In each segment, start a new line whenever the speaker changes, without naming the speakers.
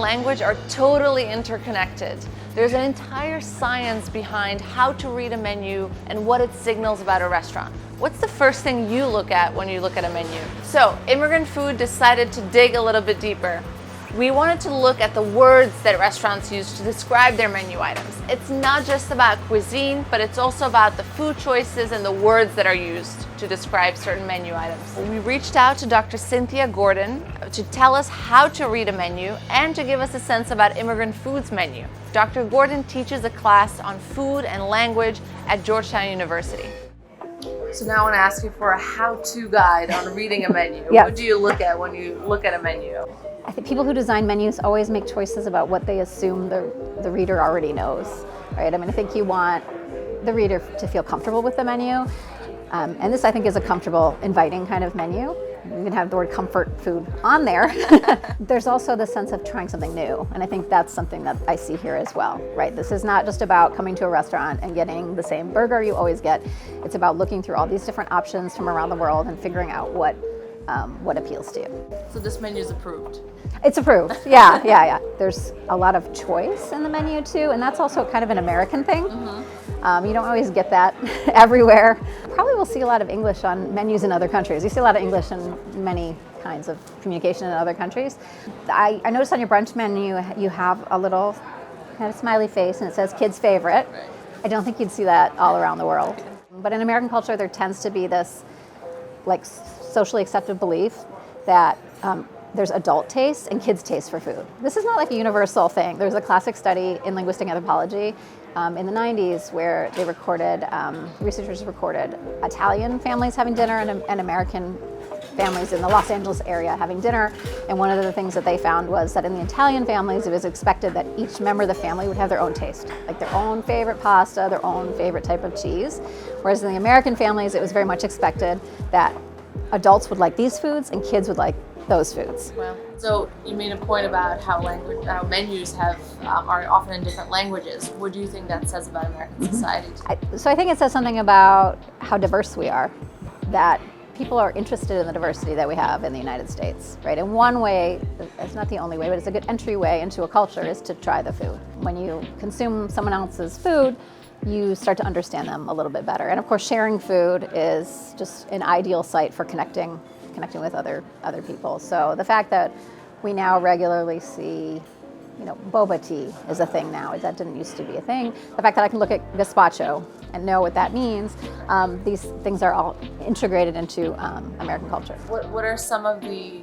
language are totally interconnected. There's an entire science behind how to read a menu and what it signals about a restaurant. What's the first thing you look at when you look at a menu? So, Immigrant Food decided to dig a little bit deeper. We wanted to look at the words that restaurants use to describe their menu items. It's not just about cuisine, but it's also about the food choices and the words that are used to describe certain menu items. We reached out to Dr. Cynthia Gordon to tell us how to read a menu and to give us a sense about Immigrant Food's menu. Dr. Gordon teaches a class on food and language at Georgetown University. So now I want to ask you for a how-to guide on reading a menu.
Yes.
What do you look at when you look at a menu?
I think people who design menus always make choices about what they assume the reader already knows, right? I mean, I think you want the reader to feel comfortable with the menu. And this, I think, is a comfortable, inviting kind of menu. You can have the word comfort food on there. There's also the sense of trying something new. And I think that's something that I see here as well, right? This is not just about coming to a restaurant and getting the same burger you always get. It's about looking through all these different options from around the world and figuring out what appeals to you.
So this menu is approved?
It's approved, yeah. There's a lot of choice in the menu too, and that's also kind of an American thing. You don't always get that everywhere. Probably will see a lot of English on menus in other countries. You see a lot of English in many kinds of communication in other countries. I noticed on your brunch menu you have a little kind of smiley face and it says kids' favorite.
Right.
I don't think you'd see that all around the world. But in American culture there tends to be this like socially accepted belief that there's adult taste and kids' taste for food. This is not like a universal thing. There's a classic study in linguistic anthropology in the 90s where they recorded, researchers recorded Italian families having dinner and American families in the Los Angeles area having dinner. And one of the things that they found was that in the Italian families, it was expected that each member of the family would have their own taste, like their own favorite pasta, their own favorite type of cheese. Whereas in the American families, it was very much expected that adults would like these foods and kids would like those foods.
Well, so you made a point about how menus are often in different languages. What do you think that says about American society?
So I think it says something about how diverse we are, that people are interested in the diversity that we have in the United States, right? And one way, it's not the only way, but it's a good entryway into a culture is to try the food. When you consume someone else's food, you start to understand them a little bit better. And of course, sharing food is just an ideal site for connecting with other people. So the fact that we now regularly see, boba tea is a thing now. That didn't used to be a thing. The fact that I can look at gazpacho and know what that means, these things are all integrated into American culture.
What are some of the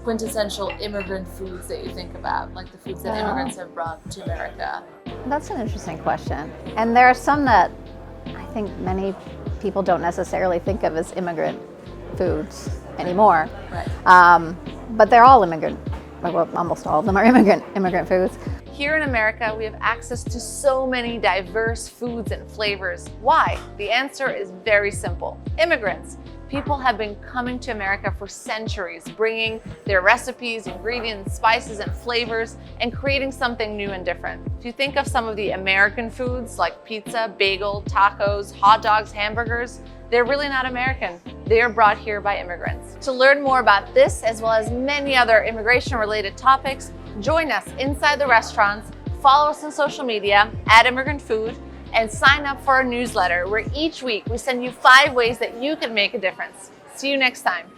quintessential immigrant foods that you think about, like the foods that immigrants have brought to America?
That's an interesting question. And there are some that I think many people don't necessarily think of as immigrant foods anymore.
Right.
But they're all immigrant. Well, almost all of them are immigrant foods.
Here in America, we have access to so many diverse foods and flavors. Why? The answer is very simple. Immigrants. People have been coming to America for centuries, bringing their recipes, ingredients, spices, and flavors, and creating something new and different. If you think of some of the American foods like pizza, bagel, tacos, hot dogs, hamburgers, they're really not American. They are brought here by immigrants. To learn more about this, as well as many other immigration-related topics, join us inside the restaurants, follow us on social media @Immigrant Food, and sign up for our newsletter where each week we send you 5 ways that you can make a difference. See you next time.